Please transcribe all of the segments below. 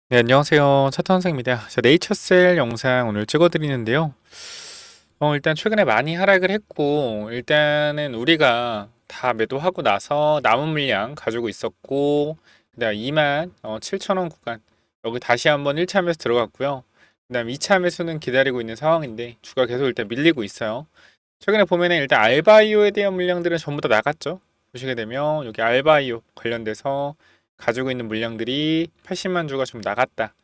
네, 안녕하세요. 차탄생입니다. 자, 네이처셀 영상 오늘 찍어드리는데요. 일단 최근에 많이 하락을 했고, 일단은 우리가 다 매도하고 나서 남은 물량 가지고 있었고, 그다음 2만 7천 원 구간 여기 다시 한번 1차 매수 들어갔고요. 그다음 2차 매수는 기다리고 있는 상황인데 주가 계속 일단 밀리고 있어요. 최근에 보면은 일단 알바이오에 대한 물량들은 전부 다 나갔죠. 보시게 되면 여기 알바이오 관련돼서 가지고 있는 물량들이 80만 주가 좀 나갔다.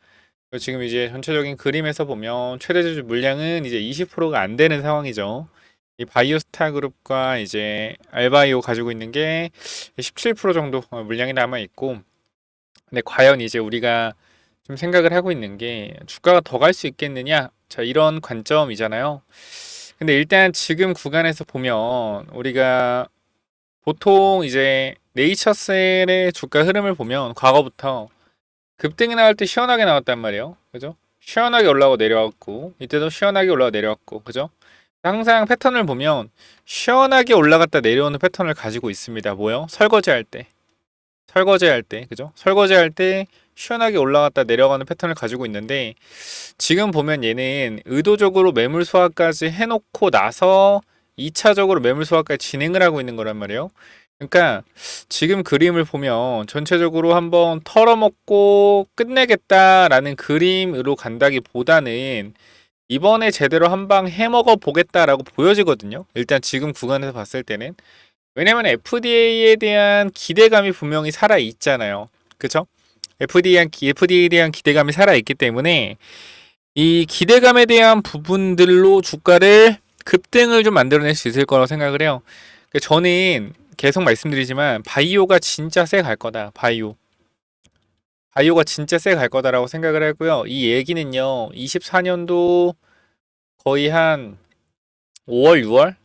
그리고 지금 이제 전체적인 그림에서 보면 최대 주주 물량은 이제 20%가 안 되는 상황이죠. 이 바이오스타 그룹과 이제 알바이오 가지고 있는 게 17% 정도 물량이 남아 있고, 근데 과연 이제 우리가 좀 생각을 하고 있는 게 주가가 더 갈 수 있겠느냐? 자, 이런 관점이잖아요. 근데 일단 지금 구간에서 보면 우리가 보통 이제 네이처셀의 주가 흐름을 보면 과거부터 급등이 나올 때 시원하게 나왔단 말이에요. 그죠? 시원하게 올라오고 내려왔고, 이때도 시원하게 올라오고 내려왔고, 그죠? 항상 패턴을 보면 시원하게 올라갔다 내려오는 패턴을 가지고 있습니다. 뭐요? 설거지할 때. 설거지할 때, 그죠? 설거지할 때 시원하게 올라갔다 내려가는 패턴을 가지고 있는데, 지금 보면 얘는 의도적으로 매물 소화까지 해놓고 나서 2차적으로 매물 소화까지 진행을 하고 있는 거란 말이에요. 그러니까 지금 그림을 보면 전체적으로 한번 털어먹고 끝내겠다라는 그림으로 간다기보다는 이번에 제대로 한방 해먹어 보겠다라고 보여지거든요. 일단 지금 구간에서 봤을 때는. 왜냐면 FDA에 대한 기대감이 분명히 살아 있잖아요. 그쵸? FDA에 대한 기대감이 살아 있기 때문에 이 기대감에 대한 부분들로 주가를 급등을 좀 만들어낼 수 있을 거라고 생각을 해요. 저는 계속 말씀드리지만 바이오가 진짜 세 갈 거다. 바이오가 진짜 세 갈 거다라고 생각을 하고요. 이 얘기는요. 24년도 거의 한 5월, 6월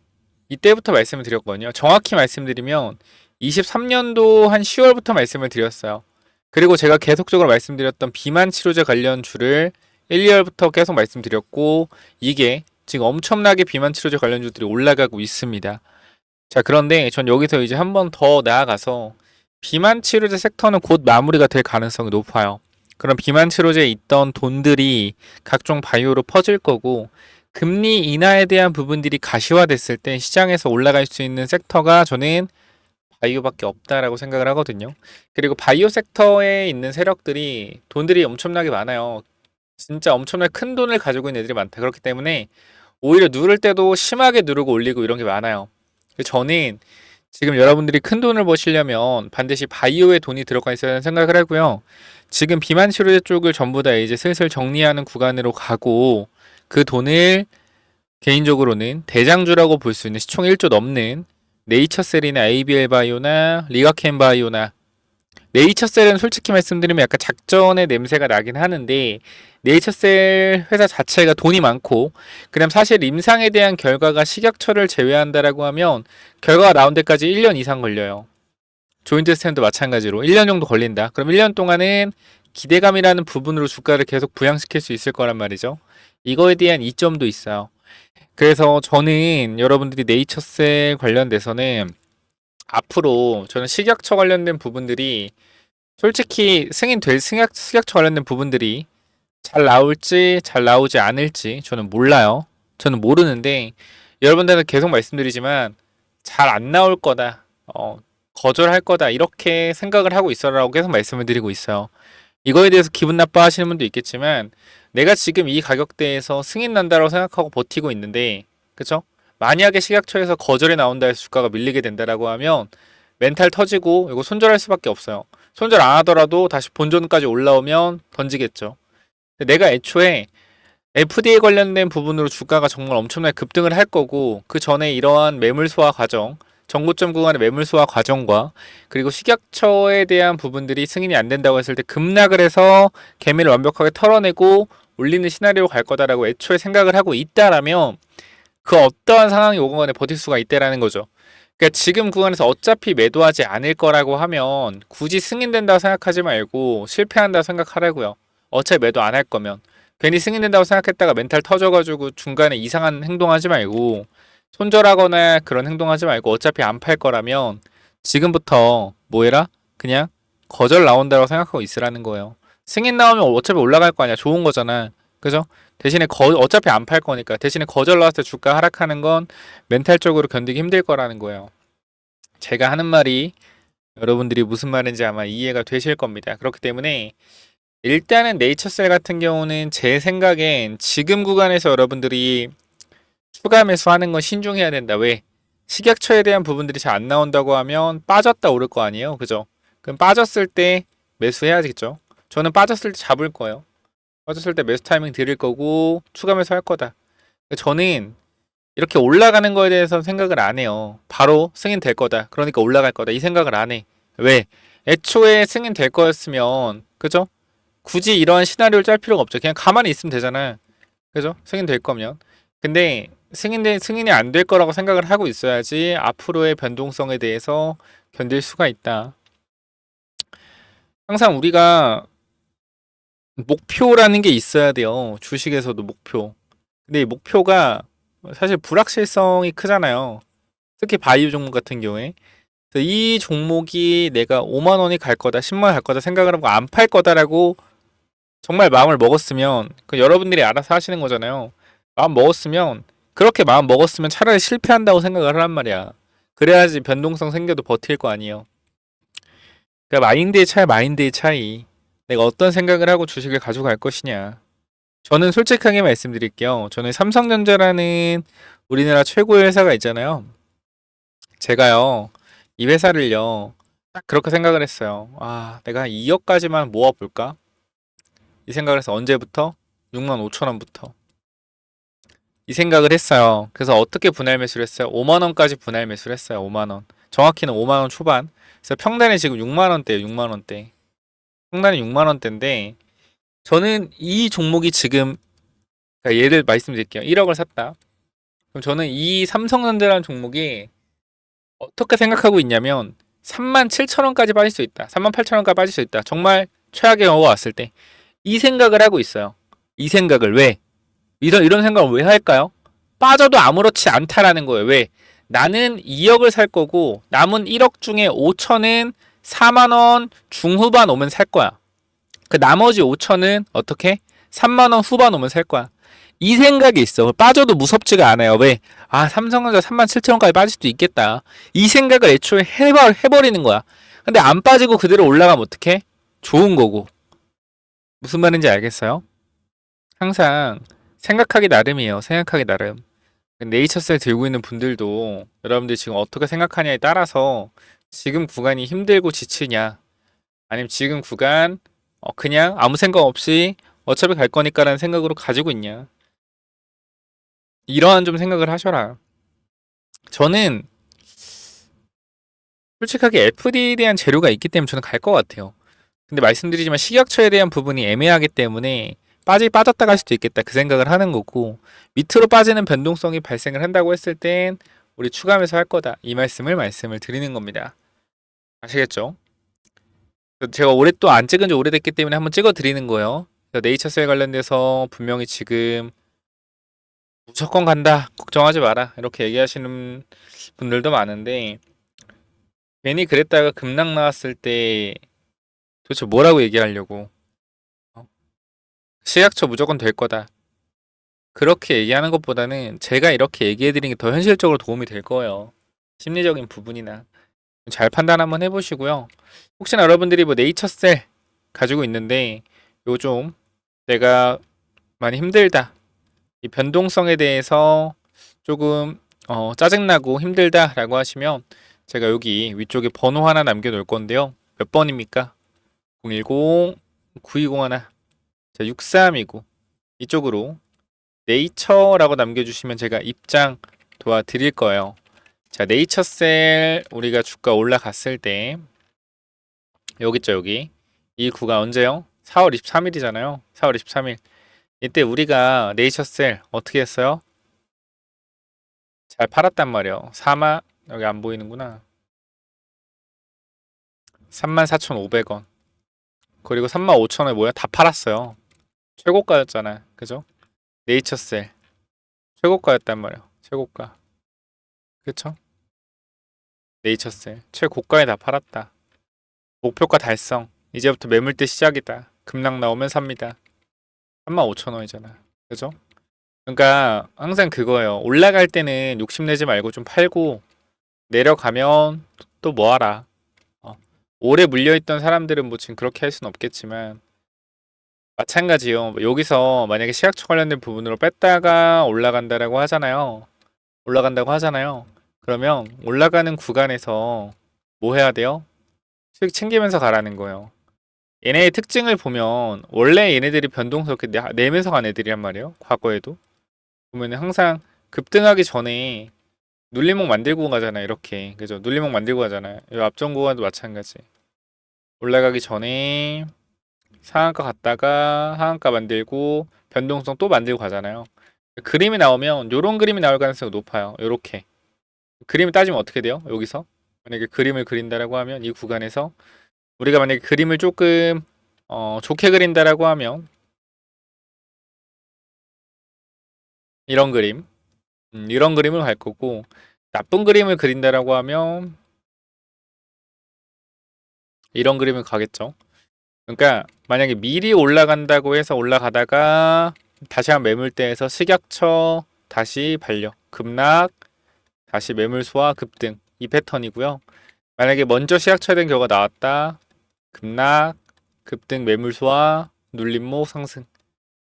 이때부터 말씀을 드렸거든요. 정확히 말씀드리면 23년도 한 10월부터 말씀을 드렸어요. 그리고 제가 계속적으로 말씀드렸던 비만 치료제 관련 주를 1, 2월부터 계속 말씀드렸고, 이게 지금 엄청나게 비만 치료제 관련주들이 올라가고 있습니다. 자, 그런데 전 여기서 이제 한 번 더 나아가서 비만 치료제 섹터는 곧 마무리가 될 가능성이 높아요. 그럼 비만 치료제에 있던 돈들이 각종 바이오로 퍼질 거고, 금리 인하에 대한 부분들이 가시화됐을 때 시장에서 올라갈 수 있는 섹터가 저는 바이오밖에 없다라고 생각을 하거든요. 그리고 바이오 섹터에 있는 세력들이 돈들이 엄청나게 많아요. 진짜 엄청나게 큰 돈을 가지고 있는 애들이 많다. 그렇기 때문에 오히려 누를 때도 심하게 누르고 올리고 이런 게 많아요. 저는 지금 여러분들이 큰 돈을 버시려면 반드시 바이오에 돈이 들어가 있어야 하는 생각을 하고요. 지금 비만 치료제 쪽을 전부 다 이제 슬슬 정리하는 구간으로 가고, 그 돈을 개인적으로는 대장주라고 볼 수 있는 시총 1조 넘는 네이처셀이나 ABL 바이오나 리가켄 바이오나, 네이처셀은 솔직히 말씀드리면 약간 작전의 냄새가 나긴 하는데, 네이처셀 회사 자체가 돈이 많고, 그다음 사실 임상에 대한 결과가 식약처를 제외한다라고 하면 결과가 나온 데까지 1년 이상 걸려요. 조인트 스탠도 마찬가지로 1년 정도 걸린다. 그럼 1년 동안은 기대감이라는 부분으로 주가를 계속 부양시킬 수 있을 거란 말이죠. 이거에 대한 이점도 있어요. 그래서 저는 여러분들이 네이처셀 관련돼서는 앞으로 저는 식약처 관련된 부분들이 솔직히 식약처 관련된 부분들이 잘 나올지 잘 나오지 않을지 저는 몰라요. 저는 모르는데 여러분들한테 계속 말씀드리지만 잘 안 나올 거다. 거절할 거다. 이렇게 생각을 하고 있어라고 계속 말씀을 드리고 있어요. 이거에 대해서 기분 나빠하시는 분도 있겠지만 내가 지금 이 가격대에서 승인 난다고 생각하고 버티고 있는데, 그쵸? 만약에 식약처에서 거절이 나온다 해서 주가가 밀리게 된다라고 하면 멘탈 터지고 이거 손절할 수밖에 없어요. 손절 안 하더라도 다시 본전까지 올라오면 던지겠죠. 내가 애초에 FDA 관련된 부분으로 주가가 정말 엄청나게 급등을 할 거고, 그 전에 이러한 매물 소화 과정, 정고점 구간의 매물 소화 과정과 그리고 식약처에 대한 부분들이 승인이 안 된다고 했을 때 급락을 해서 개미를 완벽하게 털어내고 올리는 시나리오로 갈 거다라고 애초에 생각을 하고 있다라면 그 어떠한 상황이 오건 간에 버틸 수가 있다라는 거죠. 그러니까 지금 구간에서 어차피 매도하지 않을 거라고 하면 굳이 승인된다고 생각하지 말고 실패한다고 생각하라고요. 어차피 매도 안 할 거면. 괜히 승인된다고 생각했다가 멘탈 터져가지고 중간에 이상한 행동하지 말고, 손절하거나 그런 행동하지 말고 어차피 안 팔 거라면 지금부터 뭐 해라? 그냥 거절 나온다고 생각하고 있으라는 거예요. 승인 나오면 어차피 올라갈 거 아니야. 좋은 거잖아. 그죠? 대신에 어차피 안 팔 거니까. 대신에 거절 나왔을 때 주가 하락하는 건 멘탈적으로 견디기 힘들 거라는 거예요. 제가 하는 말이 여러분들이 무슨 말인지 아마 이해가 되실 겁니다. 그렇기 때문에 일단은 네이처셀 같은 경우는 제 생각엔 지금 구간에서 여러분들이 추가 매수하는 건 신중해야 된다. 왜? 식약처에 대한 부분들이 잘 안 나온다고 하면 빠졌다 오를 거 아니에요. 그죠? 그럼 빠졌을 때 매수해야겠죠. 저는 빠졌을 때 잡을 거예요. 빠졌을 때 매수 타이밍 드릴 거고 추가 매수 할 거다. 저는 이렇게 올라가는 거에 대해서 생각을 안 해요. 바로 승인 될 거다. 그러니까 올라갈 거다. 이 생각을 안 해. 왜? 애초에 승인 될 거였으면 그죠? 굳이 이런 시나리오를 짤 필요가 없죠. 그냥 가만히 있으면 되잖아. 그죠? 승인 될 거면. 근데 승인이 안 될 거라고 생각을 하고 있어야지 앞으로의 변동성에 대해서 견딜 수가 있다. 항상 우리가 목표라는 게 있어야 돼요. 주식에서도 목표. 근데 이 목표가 사실 불확실성이 크잖아요. 특히 바이오 종목 같은 경우에. 그래서 이 종목이 내가 5만 원이 갈 거다, 10만 원 갈 거다 생각을 하고 안 팔 거다라고 정말 마음을 먹었으면 그 여러분들이 알아서 하시는 거잖아요. 마음 먹었으면 그렇게 마음 먹었으면 차라리 실패한다고 생각을 하란 말이야. 그래야지 변동성 생겨도 버틸 거 아니에요. 그러니까 마인드의 차이. 내가 어떤 생각을 하고 주식을 가져갈 것이냐. 저는 솔직하게 말씀드릴게요. 저는 삼성전자라는 우리나라 최고의 회사가 있잖아요. 제가요, 이 회사를요, 딱 그렇게 생각을 했어요. 아, 내가 한 2억까지만 모아볼까? 이 생각을 해서 언제부터? 6만 5천 원부터. 이 생각을 했어요. 그래서 어떻게 분할 매수를 했어요? 5만 원까지 분할 매수를 했어요. 5만 원. 정확히는 5만 원 초반. 그래서 평단이 지금 6만 원대예요. 6만 원대. 평단이 6만 원대인데 저는 이 종목이 지금 그러니까 예를 말씀드릴게요. 1억을 샀다. 그럼 저는 이 삼성전자라는 종목이 어떻게 생각하고 있냐면 3만 7천 원까지 빠질 수 있다. 3만 8천 원까지 빠질 수 있다. 정말 최악의 경우가 왔을 때 이 생각을 하고 있어요. 이 생각을 왜? 이런 생각을 왜 할까요? 빠져도 아무렇지 않다라는 거예요. 왜? 나는 2억을 살 거고 남은 1억 중에 5천은 4만 원 중후반 오면 살 거야. 그 나머지 5천은 어떻게? 3만 원 후반 오면 살 거야. 이 생각이 있어. 빠져도 무섭지가 않아요. 왜? 아, 삼성전자 3만 7천 원까지 빠질 수도 있겠다. 이 생각을 애초에 해버리는 거야. 근데 안 빠지고 그대로 올라가면 어떡해? 좋은 거고. 무슨 말인지 알겠어요? 항상 생각하기 나름이에요. 생각하기 나름. 네이처셀 들고 있는 분들도 여러분들이 지금 어떻게 생각하냐에 따라서 지금 구간이 힘들고 지치냐, 아니면 지금 구간 그냥 아무 생각 없이 어차피 갈 거니까라는 생각으로 가지고 있냐. 이러한 좀 생각을 하셔라. 저는 솔직하게 FD에 대한 재료가 있기 때문에 저는 갈 것 같아요. 근데 말씀드리지만 식약처에 대한 부분이 애매하기 때문에 빠졌다 갈 수도 있겠다 그 생각을 하는 거고 밑으로 빠지는 변동성이 발생을 한다고 했을 땐 우리 추가하면서 할 거다 이 말씀을 드리는 겁니다. 아시겠죠? 제가 올해 또 안 찍은 지 오래됐기 때문에 한번 찍어 드리는 거예요. 네이처셀 관련돼서 분명히 지금 무조건 간다 걱정하지 마라 이렇게 얘기하시는 분들도 많은데 괜히 그랬다가 급락 나왔을 때 도대체 뭐라고 얘기하려고 식약처 무조건 될 거다 그렇게 얘기하는 것보다는 제가 이렇게 얘기해드리는 게 더 현실적으로 도움이 될 거예요. 심리적인 부분이나 잘 판단 한번 해보시고요. 혹시나 여러분들이 뭐 네이처셀 가지고 있는데 요즘 내가 많이 힘들다 이 변동성에 대해서 조금 짜증나고 힘들다라고 하시면 제가 여기 위쪽에 번호 하나 남겨놓을 건데요. 몇 번입니까? 010-9201 6329 이쪽으로 네이처라고 남겨주시면 제가 입장 도와드릴 거예요. 자, 네이처셀 우리가 주가 올라갔을 때 여기 있죠, 여기. 이 구간 언제요? 4월 23일이잖아요. 4월 23일. 이때 우리가 네이처셀 어떻게 했어요? 잘 팔았단 말이에요. 4만 여기 안 보이는구나. 34,500원. 그리고 35,000원에 뭐야? 다 팔았어요. 최고가였잖아. 그죠? 네이처셀 최고가였단 말이에요. 최고가. 그쵸? 네이처셀 최고가에 다 팔았다. 목표가 달성. 이제부터 매물대 시작이다. 급락 나오면 삽니다. 35,000원이잖아. 그죠? 그러니까 항상 그거예요. 올라갈 때는 욕심내지 말고 좀 팔고 내려가면 또 뭐하라. 오래 물려있던 사람들은 뭐 지금 그렇게 할 수는 없겠지만 마찬가지요. 여기서 만약에 시약처 관련된 부분으로 뺐다가 올라간다라고 하잖아요. 올라간다고 하잖아요. 그러면 올라가는 구간에서 뭐 해야 돼요? 수익 챙기면서 가라는 거예요. 얘네의 특징을 보면 원래 얘네들이 변동스럽게 내면서 간 애들이란 말이에요. 과거에도 보면 항상 급등하기 전에 눌림목 만들고 가잖아요. 이렇게 그죠? 눌림목 만들고 가잖아요. 이 앞전 구간도 마찬가지. 올라가기 전에 상한가 갔다가 하한가 만들고 변동성 또 만들고 가잖아요. 그림이 나오면 요런 그림이 나올 가능성이 높아요. 요렇게 그림을 따지면 어떻게 돼요? 여기서 만약에 그림을 그린다라고 하면 이 구간에서 우리가 만약에 그림을 조금 좋게 그린다라고 하면 이런 그림 이런 그림을 갈 거고 나쁜 그림을 그린다라고 하면 이런 그림을 가겠죠. 그러니까 만약에 미리 올라간다고 해서 올라가다가 다시 한 매물대에서 식약처 다시 반려 급락 다시 매물 소화 급등 이 패턴이고요. 만약에 먼저 시약처에 된 결과가 나왔다 급락 급등 매물 소화 눌림목 상승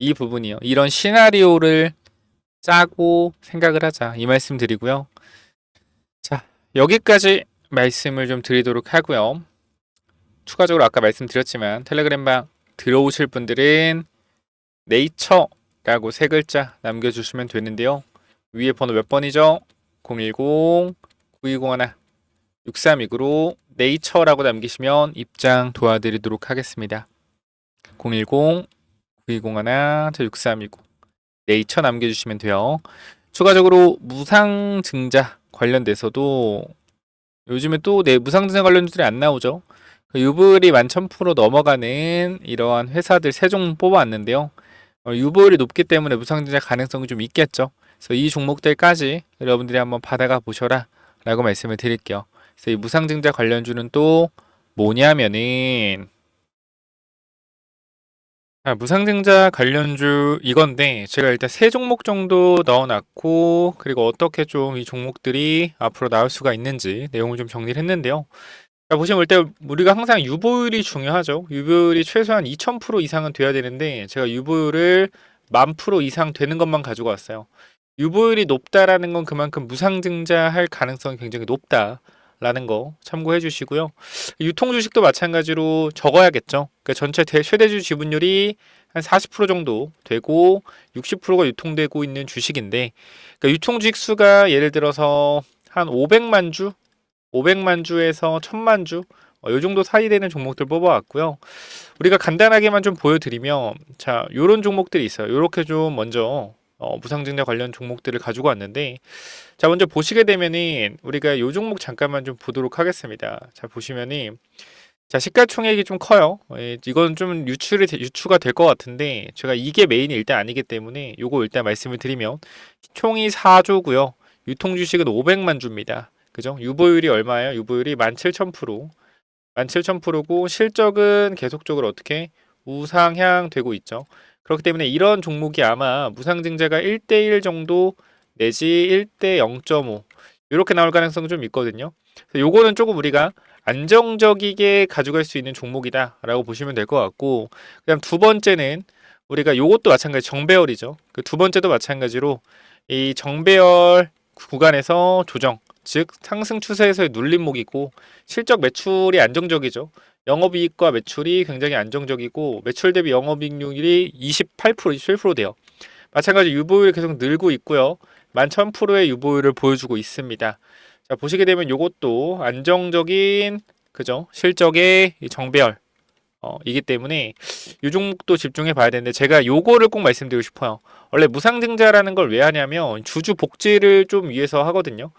이 부분이요. 이런 시나리오를 짜고 생각을 하자 이 말씀 드리고요. 자, 여기까지 말씀을 좀 드리도록 하고요. 추가적으로 아까 말씀드렸지만 텔레그램방 들어오실 분들은 네이처라고 세 글자 남겨주시면 되는데요. 위에 번호 몇 번이죠? 010-9201-6329로 네이처라고 남기시면 입장 도와드리도록 하겠습니다. 010-9201-6329 네이처 남겨주시면 돼요. 추가적으로 무상증자 관련돼서도 요즘에 또 무상증자 관련주들이 안 나오죠. 유보율이 11,000% 넘어가는 이러한 회사들 세 종 뽑아왔는데요. 유보율이 높기 때문에 무상증자 가능성이 좀 있겠죠. 그래서 이 종목들까지 여러분들이 한번 받아가 보셔라 라고 말씀을 드릴게요. 그래서 이 무상증자 관련주는 또 뭐냐면은 무상증자 관련주 이건데 제가 일단 세 종목 정도 넣어놨고 그리고 어떻게 좀 이 종목들이 앞으로 나올 수가 있는지 내용을 좀 정리를 했는데요. 자, 보시면 일단 우리가 항상 유보율이 중요하죠. 유보율이 최소한 2000% 이상은 돼야 되는데 제가 유보율을 10,000% 이상 되는 것만 가지고 왔어요. 유보율이 높다라는 건 그만큼 무상증자할 가능성이 굉장히 높다라는 거 참고해 주시고요. 유통 주식도 마찬가지로 적어야겠죠. 그러니까 전체 최대주 지분율이 한 40% 정도 되고 60%가 유통되고 있는 주식인데 그러니까 유통 주식 수가 예를 들어서 한 500만 주 500만 주에서 1000만 주, 요 정도 사이 되는 종목들 뽑아왔고요. 우리가 간단하게만 좀 보여드리면, 자, 요런 종목들이 있어요. 요렇게 좀 먼저, 무상증자 관련 종목들을 가지고 왔는데, 자, 먼저 보시게 되면은, 우리가 요 종목 잠깐만 좀 보도록 하겠습니다. 자, 보시면은, 자, 시가총액이 좀 커요. 이건 좀 유추가 될 것 같은데, 제가 이게 메인이 일단 아니기 때문에, 요거 일단 말씀을 드리면, 총이 4조고요. 유통주식은 500만 주입니다. 그죠? 유보율이 얼마예요? 유보율이 17,000%. 17,000%고 실적은 계속적으로 어떻게 우상향 되고 있죠. 그렇기 때문에 이런 종목이 아마 무상증자가 1대1 정도 내지 1대 0.5 이렇게 나올 가능성이 좀 있거든요. 요거는 조금 우리가 안정적이게 가져갈 수 있는 종목이다라고 보시면 될 것 같고 그다음 두 번째는 우리가 요것도 마찬가지 정배열이죠. 그 두 번째도 마찬가지로 이 정배열 구간에서 조정 즉 상승 추세에서의 눌림목이고 실적 매출이 안정적이죠. 영업이익과 매출이 굉장히 안정적이고 매출 대비 영업이익률이 28%, 27% 돼요. 마찬가지 유보율이 계속 늘고 있고요. 11,000%의 유보율을 보여주고 있습니다. 자, 보시게 되면 이것도 안정적인 그죠? 실적의 정배열 이기 때문에 이 종목도 집중해 봐야 되는데 제가 요거를 꼭 말씀드리고 싶어요. 원래 무상증자라는 걸 왜 하냐면 주주 복지를 좀 위해서 하거든요.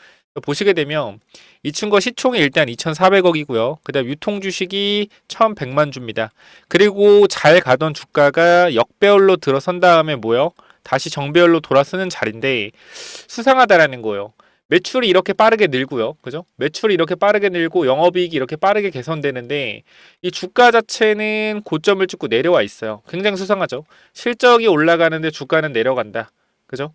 보시게 되면 이 친구가 시총이 일단 2,400억이고요. 그 다음 유통주식이 1,100만 주입니다. 그리고 잘 가던 주가가 역배열로 들어선 다음에 뭐요? 다시 정배열로 돌아서는 자리인데 수상하다라는 거예요. 매출이 이렇게 빠르게 늘고요. 그죠? 매출이 이렇게 빠르게 늘고 영업이익이 이렇게 빠르게 개선되는데 이 주가 자체는 고점을 찍고 내려와 있어요. 굉장히 수상하죠. 실적이 올라가는데 주가는 내려간다. 그죠?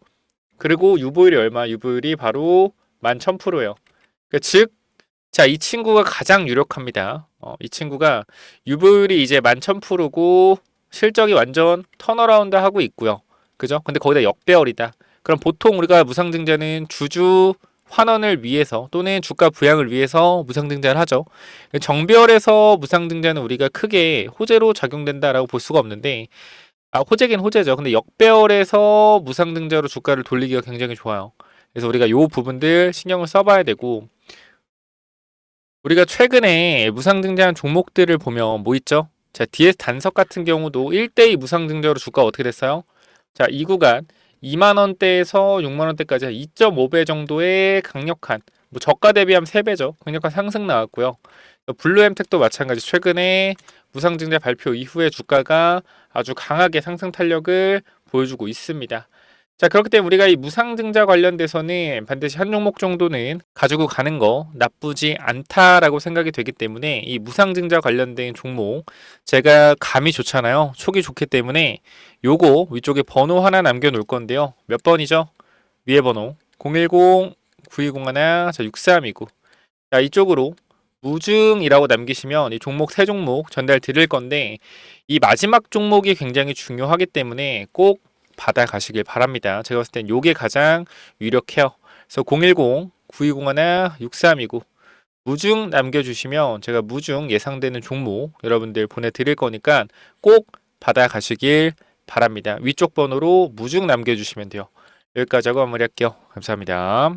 그리고 유보율이 얼마? 유보율이 바로 11,000%예요. 즉, 자, 이 친구가 가장 유력합니다. 이 친구가 유보율이 이제 11,000%고 실적이 완전 턴어라운드 하고 있고요. 그죠? 근데 거기다 역배열이다. 그럼 보통 우리가 무상증자는 주주 환원을 위해서 또는 주가 부양을 위해서 무상증자를 하죠. 정배열에서 무상증자는 우리가 크게 호재로 작용된다라고 볼 수가 없는데, 호재긴 호재죠. 근데 역배열에서 무상증자로 주가를 돌리기가 굉장히 좋아요. 그래서 우리가 요 부분들 신경을 써봐야 되고, 우리가 최근에 무상증자한 종목들을 보면 뭐 있죠? 자, DS 단석 같은 경우도 1대2 무상증자로 주가 어떻게 됐어요? 자, 이 구간 2만원대에서 6만원대까지 2.5배 정도의 강력한, 뭐 저가 대비하면 3배죠. 강력한 상승 나왔고요. 블루엠텍도 마찬가지 최근에 무상증자 발표 이후에 주가가 아주 강하게 상승 탄력을 보여주고 있습니다. 자, 그렇기 때문에 우리가 이 무상증자 관련돼서는 반드시 한 종목 정도는 가지고 가는 거 나쁘지 않다라고 생각이 되기 때문에 이 무상증자 관련된 종목 제가 감이 좋잖아요. 촉이 좋기 때문에 요거 위쪽에 번호 하나 남겨 놓을 건데요. 몇 번이죠? 위에 번호 010-9201-6329. 자, 이쪽으로 무증이라고 남기시면 이 종목 세 종목 전달 드릴 건데 이 마지막 종목이 굉장히 중요하기 때문에 꼭 받아가시길 바랍니다. 제가 봤을 땐 요게 가장 유력해요. 그래서 010-9201-6329 무증 남겨주시면 제가 무증 예상되는 종목 여러분들 보내드릴 거니까 꼭 받아가시길 바랍니다. 위쪽 번호로 무증 남겨주시면 돼요. 여기까지 하고 마무리할게요. 감사합니다.